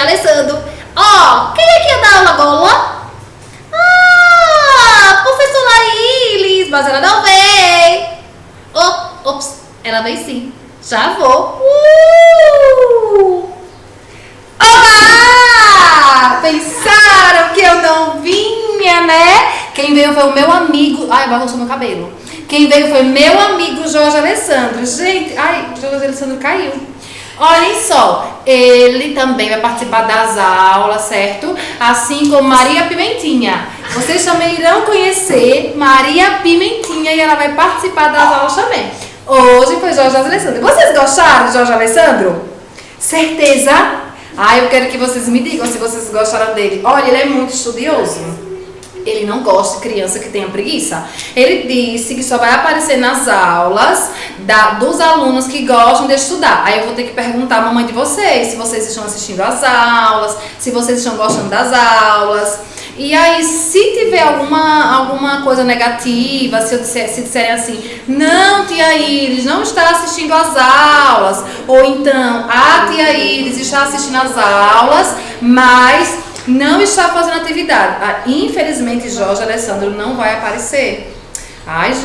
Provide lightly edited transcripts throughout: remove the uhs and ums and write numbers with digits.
Alessandro. Quem é que ia dar aula agora? Professora Ilis, mas ela não veio. Ops, ela veio sim. Já vou. Olá! Pensaram que eu não vinha, né? Quem veio foi o meu amigo. Bagunçou meu cabelo. Quem veio foi meu amigo Jorge Alessandro. Gente, Jorge Alessandro caiu. Olhem só, ele também vai participar das aulas, certo? Assim como Maria Pimentinha. Vocês também irão conhecer Maria Pimentinha e ela vai participar das aulas também. Hoje foi Jorge Alessandro. Vocês gostaram de Jorge Alessandro? Certeza? Eu quero que vocês me digam se vocês gostaram dele. Olha, ele é muito estudioso. Ele não gosta de criança que tenha preguiça. Ele disse que só vai aparecer nas aulas dos alunos que gostam de estudar. Aí eu vou ter que perguntar à mamãe de vocês, se vocês estão assistindo às aulas, se vocês estão gostando das aulas. E aí, se tiver alguma coisa negativa, se disserem assim, não, tia Iris não está assistindo às aulas, ou então, tia Iris está assistindo às aulas, mas não está fazendo atividade. Infelizmente, Jorge Alessandro não vai aparecer.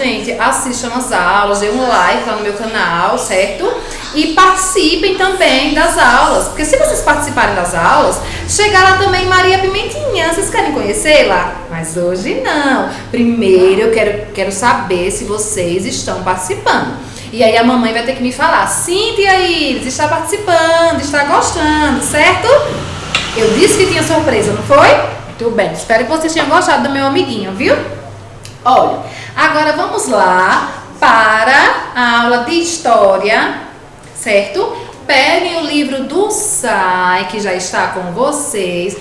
Gente, assistam as aulas, dê um like lá no meu canal, certo? E participem também das aulas. Porque se vocês participarem das aulas, chegar lá também Maria Pimentinha. Vocês querem conhecê-la? Mas hoje não. Primeiro eu quero saber se vocês estão participando. E aí a mamãe vai ter que me falar, sim, tia Iris, está participando, está gostando, certo? Eu disse que tinha surpresa, não foi? Muito bem, espero que vocês tenham gostado do meu amiguinho, viu? Olha, agora vamos lá para a aula de história, certo? Peguem o livro do SAI, que já está com vocês.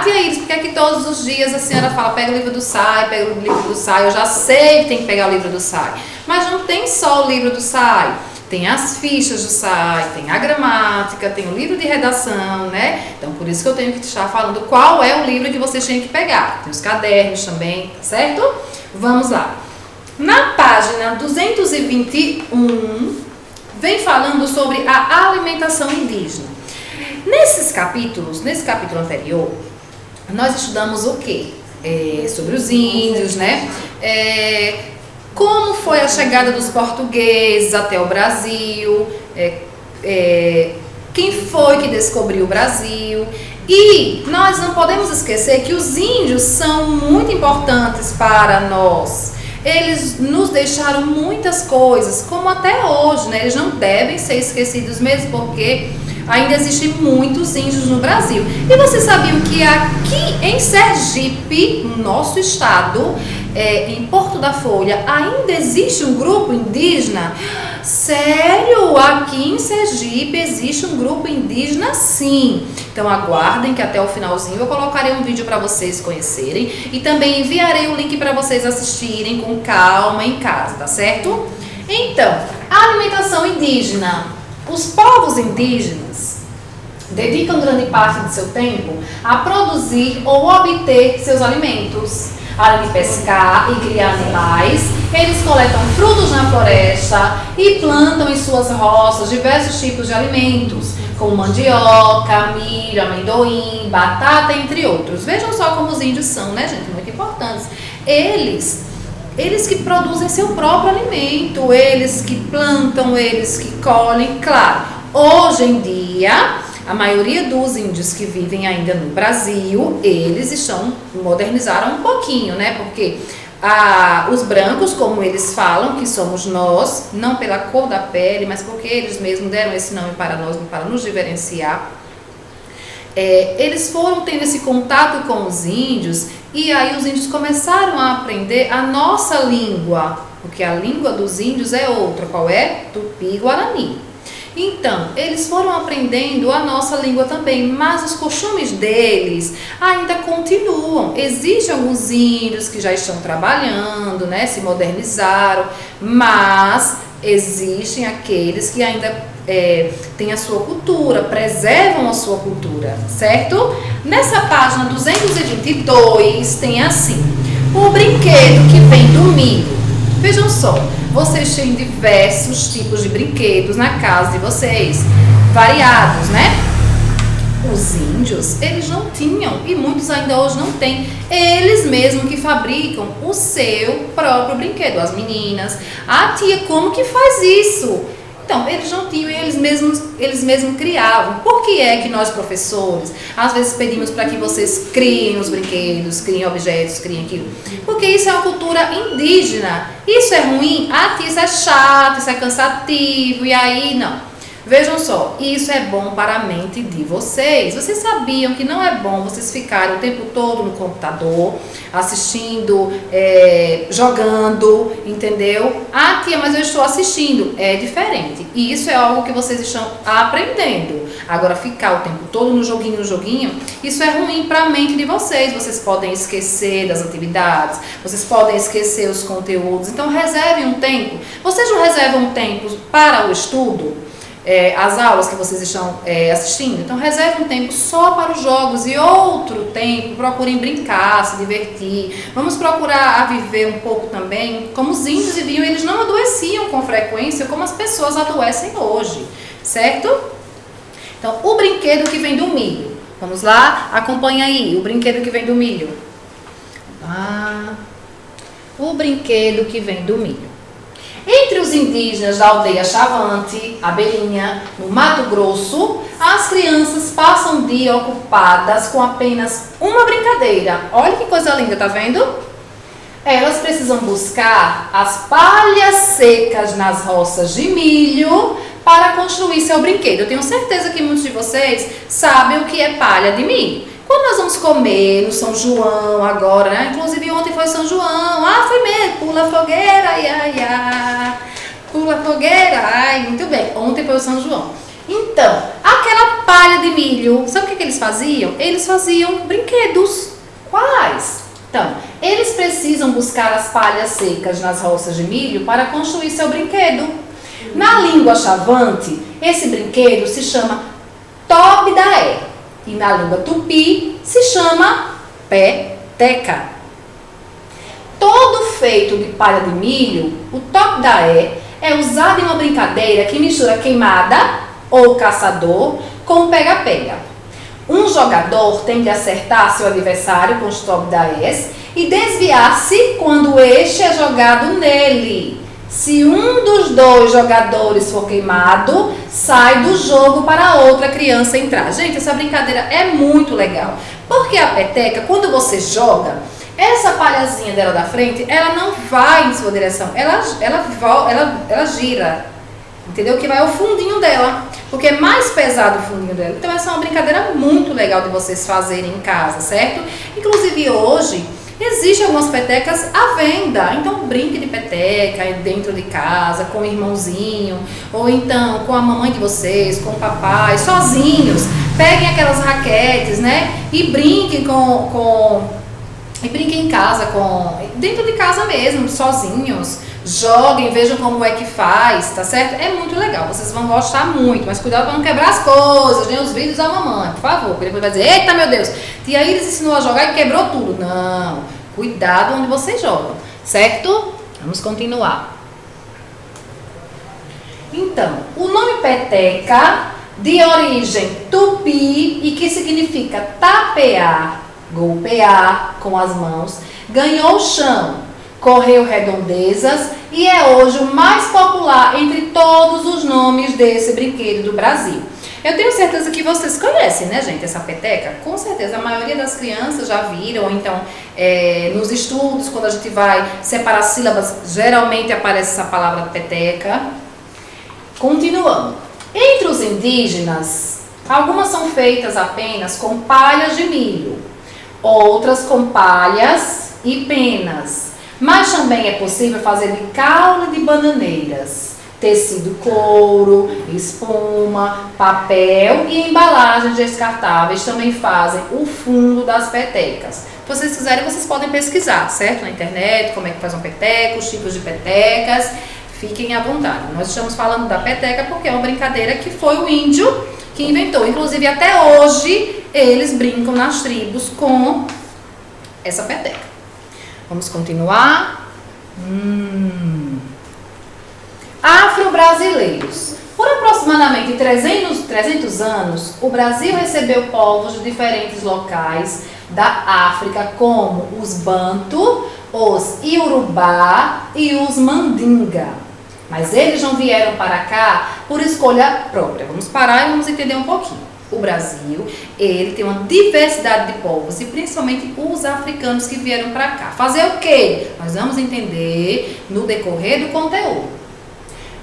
Tia Iris, por que é que todos os dias a senhora fala, pega o livro do SAI, pega o livro do SAI? Eu já sei que tem que pegar o livro do SAI. Mas não tem só o livro do SAI. Tem as fichas do SAI, tem a gramática, tem o livro de redação, né? Então, por isso que eu tenho que estar falando qual é o livro que vocês têm que pegar. Tem os cadernos também, certo? Vamos lá. Na página 221, vem falando sobre a alimentação indígena. Nesse capítulo anterior, nós estudamos o quê? Sobre os índios, né? Como foi a chegada dos portugueses até o Brasil, quem foi que descobriu o Brasil. E nós não podemos esquecer que os índios são muito importantes para nós. Eles nos deixaram muitas coisas, como até hoje, né? Eles não devem ser esquecidos mesmo porque ainda existem muitos índios no Brasil. E vocês sabiam que aqui em Sergipe, no nosso estado, em Porto da Folha, ainda existe um grupo indígena? Sério? Aqui em Sergipe existe um grupo indígena, sim. Então aguardem que até o finalzinho eu colocarei um vídeo para vocês conhecerem e também enviarei o link para vocês assistirem com calma em casa, tá certo? Então, a alimentação indígena. Os povos indígenas dedicam grande parte do seu tempo a produzir ou obter seus alimentos. Além de pescar e criar animais, eles coletam frutos na floresta e plantam em suas roças diversos tipos de alimentos, como mandioca, milho, amendoim, batata, entre outros. Vejam só como os índios são, né, gente? Muito importantes. Eles que produzem seu próprio alimento, eles que plantam, eles que colhem. Claro, hoje em dia, a maioria dos índios que vivem ainda no Brasil, eles modernizaram um pouquinho, né? Porque os brancos, como eles falam, que somos nós, não pela cor da pele, mas porque eles mesmos deram esse nome para nós, para nos diferenciar. Eles foram tendo esse contato com os índios e aí os índios começaram a aprender a nossa língua, porque a língua dos índios é outra. Qual é? Tupi-Guarani. Então, eles foram aprendendo a nossa língua também, mas os costumes deles ainda continuam. Existem alguns índios que já estão trabalhando, né, se modernizaram, mas existem aqueles que ainda têm a sua cultura, preservam a sua cultura, certo? Nessa página 222 tem assim, o brinquedo que vem do milho. Vejam só, vocês têm diversos tipos de brinquedos na casa de vocês, variados, né? Os índios, eles não tinham, e muitos ainda hoje não têm, eles mesmos que fabricam o seu próprio brinquedo. As meninas, tia, como que faz isso? Então, eles não tinham, eles mesmos criavam. Por que é que nós, professores, às vezes pedimos para que vocês criem os brinquedos, criem objetos, criem aquilo? Porque isso é uma cultura indígena. Isso é ruim? Tia, isso é chato, isso é cansativo, e aí não. Vejam só, isso é bom para a mente de vocês. Vocês sabiam que não é bom vocês ficarem o tempo todo no computador, assistindo, jogando, entendeu? Tia, mas eu estou assistindo. É diferente. E isso é algo que vocês estão aprendendo. Agora, ficar o tempo todo no joguinho, isso é ruim para a mente de vocês. Vocês podem esquecer das atividades, vocês podem esquecer os conteúdos. Então, reservem um tempo. Vocês não reservam um tempo para o estudo? As aulas que vocês estão assistindo, então reserve um tempo só para os jogos e outro tempo procurem brincar, se divertir. Vamos procurar viver um pouco também como os índios viviam. Eles não adoeciam com frequência como as pessoas adoecem hoje, certo? Então, o brinquedo que vem do milho, vamos lá, acompanha aí o brinquedo que vem do milho. O brinquedo que vem do milho. Entre os indígenas da aldeia Chavante, Abelhinha, no Mato Grosso, as crianças passam o dia ocupadas com apenas uma brincadeira. Olha que coisa linda, tá vendo? Elas precisam buscar as palhas secas nas roças de milho para construir seu brinquedo. Eu tenho certeza que muitos de vocês sabem o que é palha de milho. Quando nós vamos comer no São João agora, né? Inclusive ontem foi São João. Foi mesmo, pula fogueira, ai. Pula fogueira, ai, muito bem. Ontem foi o São João. Então, aquela palha de milho, sabe o que eles faziam? Eles faziam brinquedos. Quais? Então, eles precisam buscar as palhas secas nas roças de milho para construir seu brinquedo. Na língua chavante, esse brinquedo se chama tobidaé. E na língua tupi se chama peteca. Todo feito de palha de milho, o tobidaé é usado em uma brincadeira que mistura queimada ou caçador com pega-pega. Um jogador tem de acertar seu adversário com os tobidaés e desviar-se quando este é jogado nele. Se um dos dois jogadores for queimado, sai do jogo para outra criança entrar. Gente, essa brincadeira é muito legal. Porque a peteca, quando você joga, essa palhazinha dela da frente, ela não vai em sua direção. Ela gira. Entendeu? Que vai ao fundinho dela. Porque é mais pesado o fundinho dela. Então essa é uma brincadeira muito legal de vocês fazerem em casa, certo? Inclusive hoje existem algumas petecas à venda. Então brinque de peteca dentro de casa, com o irmãozinho, ou então com a mamãe de vocês, com o papai, sozinhos. Peguem aquelas raquetes, né? E brinquem e brinquem em casa, dentro de casa mesmo, sozinhos. Joguem, vejam como é que faz, tá certo? É muito legal, vocês vão gostar muito, mas cuidado para não quebrar as coisas, nem os vídeos da mamãe, por favor, porque depois vai dizer, eita meu Deus, tia Iris ensinou a jogar e quebrou tudo. Não, cuidado onde vocês jogam, certo? Vamos continuar. Então, o nome peteca, de origem tupi e que significa tapear, golpear com as mãos, ganhou chão, correu redondezas e é hoje o mais popular entre todos os nomes desse brinquedo do Brasil. Eu tenho certeza que vocês conhecem, né, gente, essa peteca? Com certeza, a maioria das crianças já viram, ou então nos estudos, quando a gente vai separar sílabas, geralmente aparece essa palavra peteca. Continuando. Entre os indígenas, algumas são feitas apenas com palhas de milho, outras com palhas e penas. Mas também é possível fazer de caule de bananeiras, tecido couro, espuma, papel e embalagens descartáveis também fazem o fundo das petecas. Se vocês quiserem, vocês podem pesquisar, certo? Na internet, como é que faz uma peteca, os tipos de petecas, fiquem à vontade. Nós estamos falando da peteca porque é uma brincadeira que foi o índio que inventou. Inclusive, até hoje, eles brincam nas tribos com essa peteca. Vamos continuar. Afro-brasileiros. Por aproximadamente 300 anos, o Brasil recebeu povos de diferentes locais da África, como os Bantu, os Iorubá e os Mandinga. Mas eles não vieram para cá por escolha própria. Vamos parar e vamos entender um pouquinho. O Brasil, ele tem uma diversidade de povos e principalmente os africanos que vieram para cá. Fazer o quê? Nós vamos entender no decorrer do conteúdo.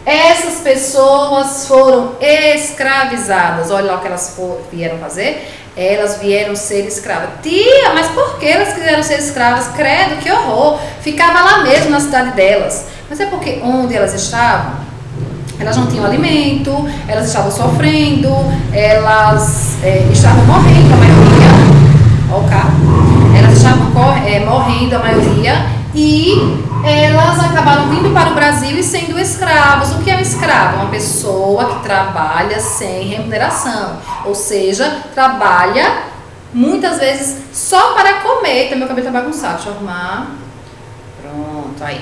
Essas pessoas foram escravizadas. Olha lá o que elas vieram fazer. Elas vieram ser escravas. Tia, mas por que elas quiseram ser escravas? Credo, que horror. Ficava lá mesmo na cidade delas. Mas é porque onde elas estavam, elas não tinham alimento, elas estavam sofrendo, elas estavam morrendo, a maioria. Olha o carro. Elas estavam morrendo, a maioria. E elas acabaram vindo para o Brasil e sendo escravos. O que é um escravo? Uma pessoa que trabalha sem remuneração. Ou seja, trabalha muitas vezes só para comer. Então, meu cabelo está bagunçado. Deixa eu arrumar. Pronto, aí.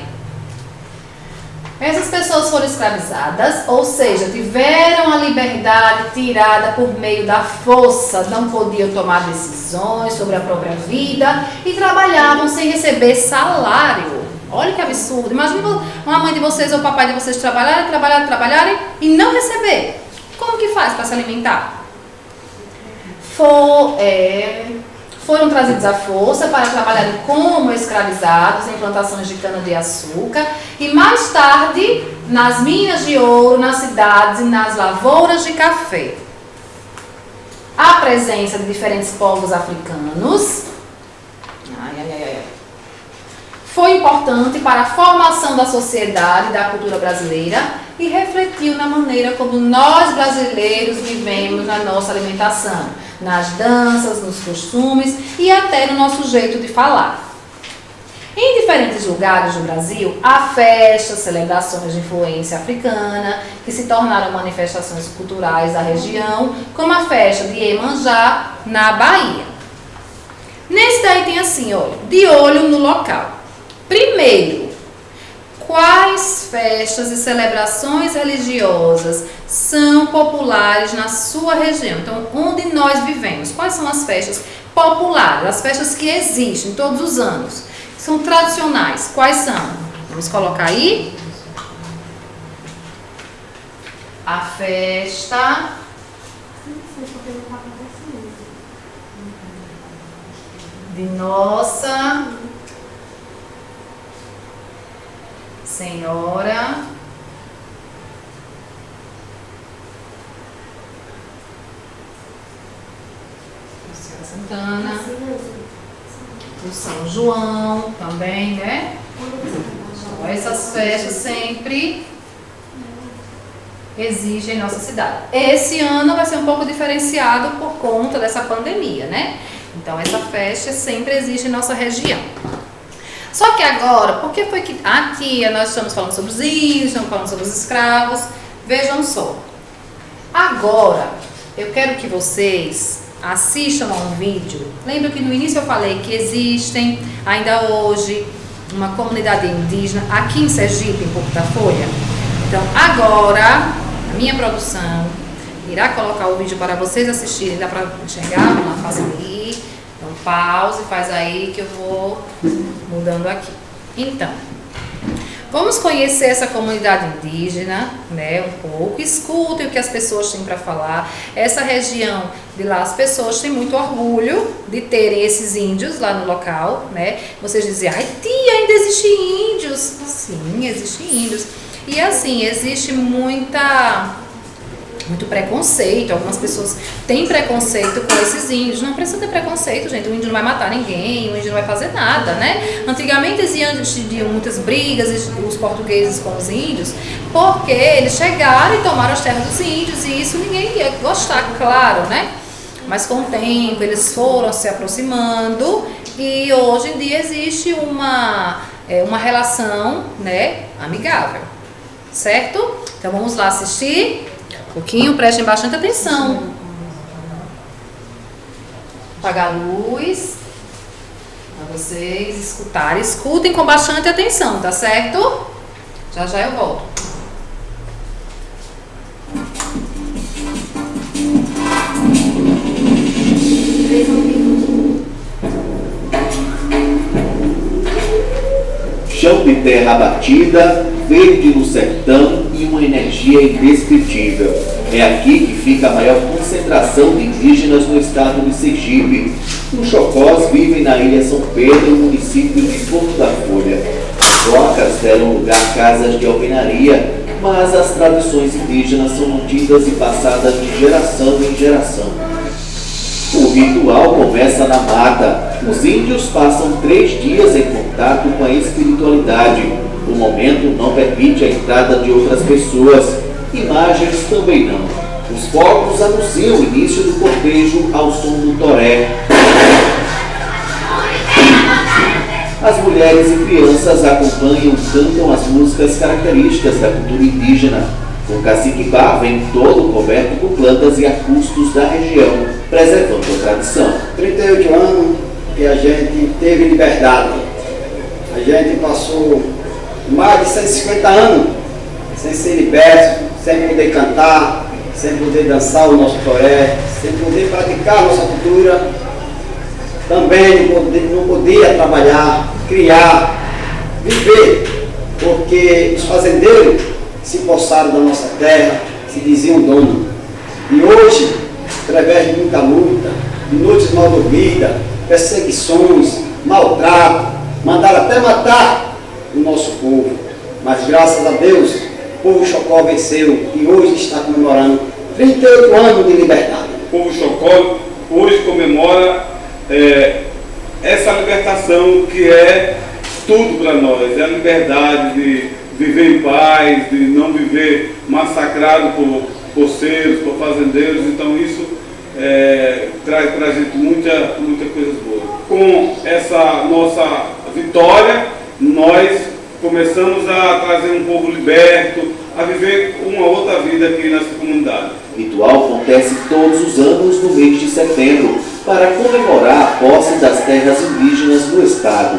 Essas pessoas foram escravizadas, ou seja, tiveram a liberdade tirada por meio da força, não podiam tomar decisões sobre a própria vida e trabalhavam sem receber salário. Olha que absurdo. Imagina uma mãe de vocês ou o papai de vocês trabalharem e não receber. Como que faz para se alimentar? Foram trazidos à força para trabalharem como escravizados em plantações de cana-de-açúcar e mais tarde nas minas de ouro, nas cidades e nas lavouras de café. A presença de diferentes povos africanos foi importante para a formação da sociedade e da cultura brasileira e refletiu na maneira como nós brasileiros vivemos na nossa alimentação, nas danças, nos costumes e até no nosso jeito de falar. Em diferentes lugares do Brasil, há festas, celebrações de influência africana, que se tornaram manifestações culturais da região, como a festa de Iemanjá, na Bahia. Nesse daí tem assim, olha, de olho no local. Primeiro, quais festas e celebrações religiosas são populares na sua região? Então, onde nós vivemos? Quais são as festas populares? As festas que existem todos os anos, que são tradicionais. Quais são? Vamos colocar aí. A festa de Nossa Senhora Santana, do São João também, né? Então, essas festas sempre existem em nossa cidade. Esse ano vai ser um pouco diferenciado por conta dessa pandemia, né? Então, essa festa sempre existe em nossa região. Só que agora, por que foi que aqui nós estamos falando sobre os índios, estamos falando sobre os escravos? Vejam só. Agora, eu quero que vocês assistam a um vídeo. Lembra que no início eu falei que existem, ainda hoje, uma comunidade indígena aqui em Sergipe, em Porto da Folha? Então, agora, a minha produção irá colocar o vídeo para vocês assistirem. Dá para enxergar? Vamos lá, faz aí. Então, pause, faz aí que eu vou mudando aqui. Então, vamos conhecer essa comunidade indígena, né, um pouco. Escutem o que as pessoas têm para falar. Essa região de lá, as pessoas têm muito orgulho de terem esses índios lá no local, né? Vocês dizem, ai tia, ainda existem índios. Sim, existem índios. E assim, existe muito preconceito. Algumas pessoas têm preconceito com esses índios. Não precisa ter preconceito, gente. O índio não vai matar ninguém, o índio não vai fazer nada, né? Antigamente existiam muitas brigas, os portugueses com os índios, porque eles chegaram e tomaram as terras dos índios, e isso ninguém ia gostar, claro, né? Mas com o tempo eles foram se aproximando e hoje em dia existe uma relação, né, amigável, certo? Então vamos lá assistir um pouquinho, prestem bastante atenção. Apagar a luz para vocês escutarem. Escutem com bastante atenção, tá certo? Já já eu volto. chão de terra batida, verde no sertão e uma energia indescritível. É aqui que fica a maior concentração de indígenas no estado de Sergipe. Os Chocós vivem na ilha São Pedro, município de Porto da Folha. Tocas deram lugar a casas de alvenaria, mas as tradições indígenas são mantidas e passadas de geração em geração. O ritual começa na mata. Os índios passam 3 dias em contato com a espiritualidade. O momento não permite a entrada de outras pessoas. Imagens também não. Os fogos anunciam o início do cortejo ao som do toré. As mulheres e crianças acompanham e cantam as músicas características da cultura indígena. O cacique-bá vem todo coberto por plantas e arbustos da região, preservando a tradição. 38 anos que a gente teve liberdade. A gente passou mais de 150 anos sem ser liberto, sem poder cantar, sem poder dançar o nosso toré, sem poder praticar a nossa cultura. Também não podia trabalhar, criar, viver, porque os fazendeiros se possaram da nossa terra, se diziam dono. E hoje, através de muita luta, de noites mal dormidas, perseguições, maltrato, mandaram até matar o nosso povo. Mas graças a Deus, o povo Chocó venceu e hoje está comemorando 38 anos de liberdade. O povo Chocó hoje comemora essa libertação que é tudo para nós, é a liberdade de viver em paz, de não viver massacrado por poceiros, por fazendeiros. Então isso traz para a gente muita coisa boa. Com essa nossa vitória, nós começamos a trazer um povo liberto, a viver uma outra vida aqui nessa comunidade. O ritual acontece todos os anos no mês de setembro, para comemorar a posse das terras indígenas no estado.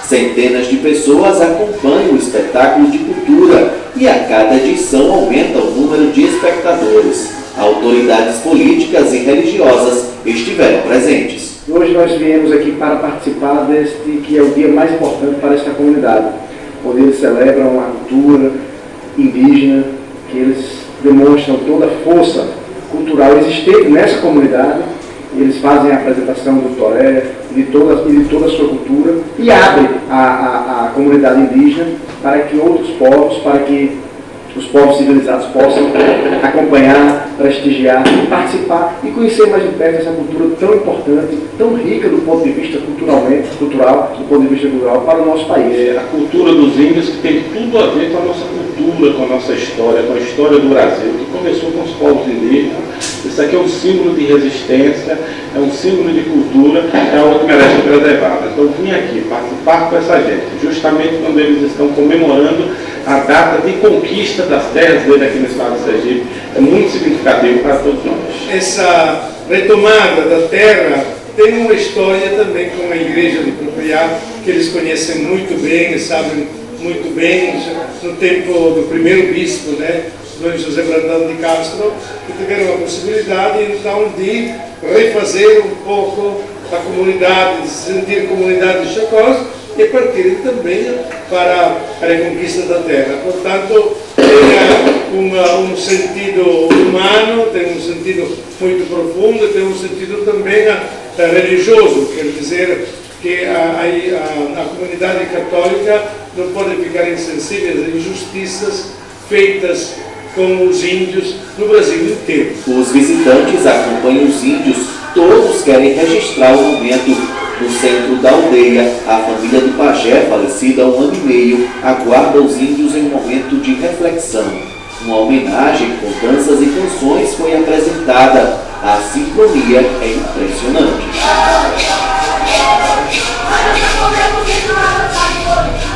Centenas de pessoas acompanham o espetáculo de cultura e a cada edição aumenta o número de espectadores. Autoridades políticas e religiosas estiveram presentes. Hoje nós viemos aqui para participar deste que é o dia mais importante para esta comunidade, onde eles celebram a cultura indígena, que eles demonstram toda a força cultural existente nessa comunidade. Eles fazem a apresentação do toré e de toda a sua cultura e abrem a comunidade indígena para que outros povos, para que os povos civilizados possam acompanhar, prestigiar, participar e conhecer mais de perto essa cultura tão importante, tão rica do ponto de vista cultural, para o nosso país. A cultura dos índios que tem tudo a ver com a nossa cultura, com a nossa história, com a história do Brasil, que começou com os povos indígenas. Isso aqui é um símbolo de resistência, é um símbolo de cultura, é algo que merece ser preservado. Então eu vim aqui participar com essa gente, justamente quando eles estão comemorando a data de conquista das terras dele aqui no estado de Sergipe. É muito significativo para todos nós. Essa retomada da terra tem uma história também com a igreja de Propriá, que eles conhecem muito bem e sabem muito bem, no tempo do primeiro bispo, né, Dom José Brandão de Castro, que tiveram a possibilidade então de refazer um pouco a comunidade, de sentir comunidade de Chocós e partirem também para a reconquista da terra. Portanto, tem um sentido humano, tem um sentido muito profundo, tem um sentido também religioso, quer dizer que a comunidade católica não pode ficar insensível às injustiças feitas com os índios no Brasil inteiro. Os visitantes acompanham os índios, todos querem registrar o momento. No centro da aldeia, a família do pajé, falecida há 1 ano e meio, aguarda os índios em um momento de reflexão. Uma homenagem com danças e canções foi apresentada. A sincronia é impressionante.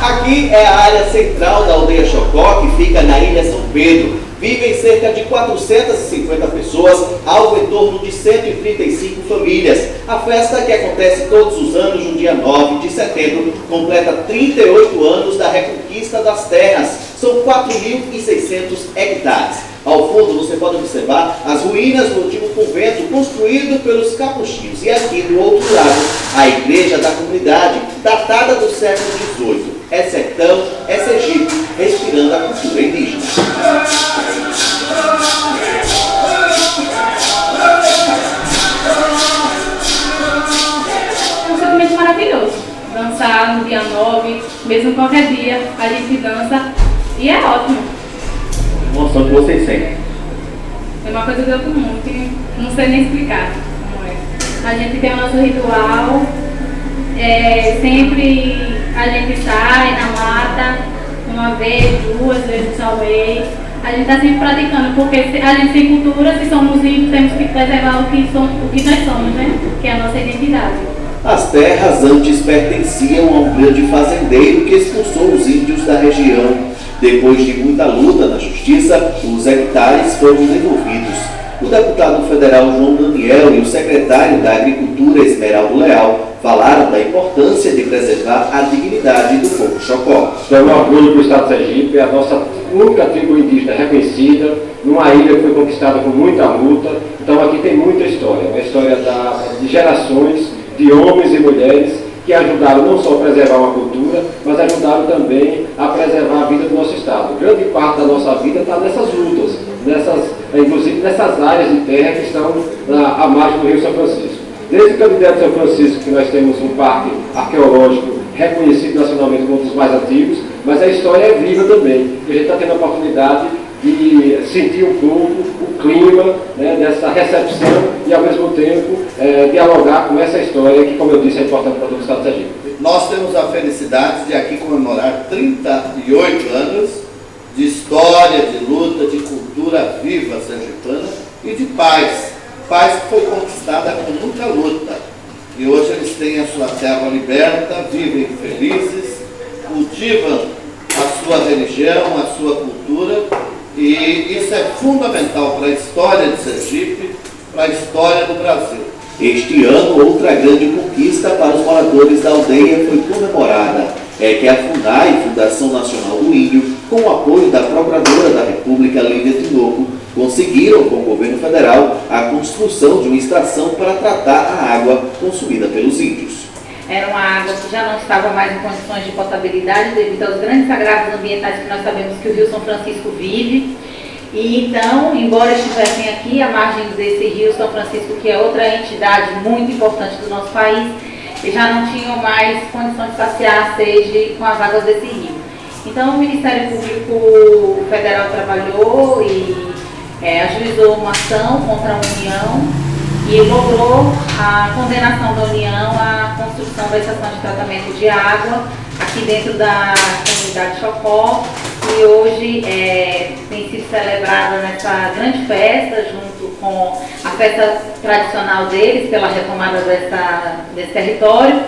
Aqui é a área central da aldeia Chocó, que fica na ilha São Pedro. Vivem cerca de 450 pessoas, algo em torno de 135 famílias. A festa, que acontece todos os anos no dia 9 de setembro, completa 38 anos da reconquista das terras. São 4.600 hectares. Ao fundo você pode observar as ruínas do antigo convento construído pelos capuchinhos. E aqui do outro lado, a igreja da comunidade, datada do século XVIII. É sertão, maravilhoso. Dançar no dia 9, mesmo qualquer dia, a gente dança e é ótimo. Emoção que vocês sentem. É uma coisa do outro mundo que não sei nem explicar como é. A gente tem o nosso ritual, sempre a gente sai na mata, uma vez, 2 vezes ao mês. A gente está sempre praticando, porque a gente tem cultura, se somos índios, temos que preservar o que nós somos, né? Que é a nossa identidade. As terras antes pertenciam a um grande fazendeiro que expulsou os índios da região. Depois de muita luta na justiça, os hectares foram devolvidos. O deputado federal João Daniel e o secretário da Agricultura Esmeraldo Leal falaram da importância de preservar a dignidade do povo Chocó. É um orgulho para o Estado de Sergipe, é a nossa única tribo indígena reconhecida, numa ilha que foi conquistada com muita luta. Então aqui tem muita história, uma história de gerações de homens e mulheres que ajudaram não só a preservar uma cultura, mas ajudaram também a preservar a vida do nosso Estado. Grande parte da nossa vida está nessas lutas, inclusive nessas áreas de terra que estão à margem do Rio São Francisco. Desde o Candidato de São Francisco, que nós temos um parque arqueológico reconhecido nacionalmente como um dos mais antigos, mas a história é viva também. A gente está tendo a oportunidade de sentir um pouco o clima, né, dessa recepção e, ao mesmo tempo, dialogar com essa história que, como eu disse, é importante para todo o Estado de Sergipe. Nós temos a felicidade de aqui comemorar 38 anos de história, de luta, de cultura viva sergipana e de paz. Paz que foi conquistada com muita luta. E hoje eles têm a sua terra liberta, vivem felizes, cultivam a sua religião, a sua cultura, e isso é fundamental para a história de Sergipe, para a história do Brasil. Este ano, outra grande conquista para os moradores da aldeia foi comemorada. É que a FUNAI, Fundação Nacional do Índio, com o apoio da Procuradora da República, Lívia Tinoco, conseguiram com o governo federal a construção de uma estação para tratar a água consumida pelos índios. Era uma água que já não estava mais em condições de potabilidade devido aos grandes agravos ambientais que nós sabemos que o Rio São Francisco vive. E então, embora estivessem aqui à margem desse Rio São Francisco, que é outra entidade muito importante do nosso país, eles já não tinham mais condições de saciar a sede com as águas desse rio. Então o Ministério Público Federal trabalhou e ajuizou uma ação contra a União e logrou a condenação da União à construção da estação de tratamento de água aqui dentro da comunidade Chocó, que hoje tem sido celebrada nessa grande festa, junto com a festa tradicional deles, pela retomada desse território,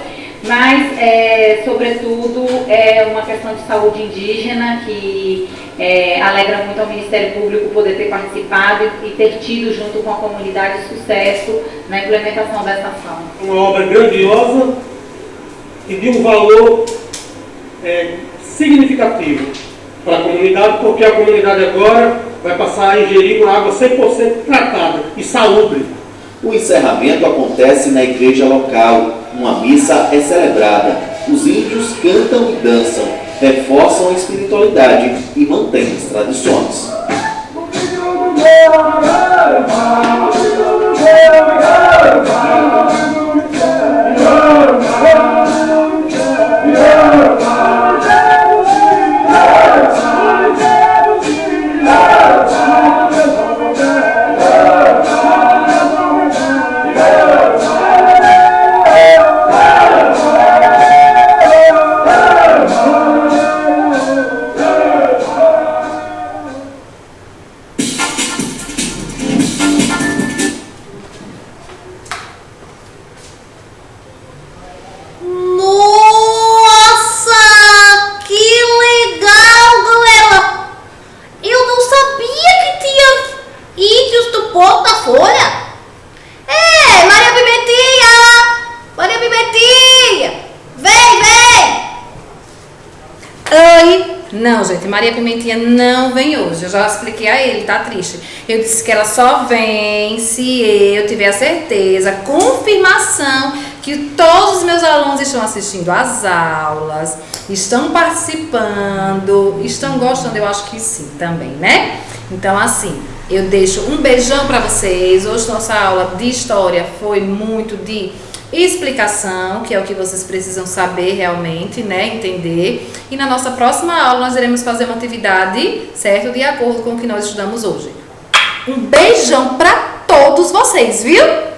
mas, sobretudo, é uma questão de saúde indígena que alegra muito ao Ministério Público poder ter participado e ter tido, junto com a comunidade, sucesso na implementação dessa ação. Uma obra grandiosa e de um valor significativo para a comunidade, porque a comunidade agora vai passar a ingerir uma água 100% tratada e salubre. O encerramento acontece na igreja local. Uma missa é celebrada. Os índios cantam e dançam, reforçam a espiritualidade e mantêm as tradições. Não, gente, Maria Pimentinha não vem hoje. Eu já expliquei a ele, tá triste. Eu disse que ela só vem se eu tiver a certeza, confirmação que todos os meus alunos estão assistindo às aulas, estão participando, estão gostando, eu acho que sim também, né? Então, assim, eu deixo um beijão pra vocês. Hoje nossa aula de história foi muito de explicação, que é o que vocês precisam saber realmente, né, entender. E na nossa próxima aula nós iremos fazer uma atividade, certo? De acordo com o que nós estudamos hoje. Um beijão para todos vocês, viu?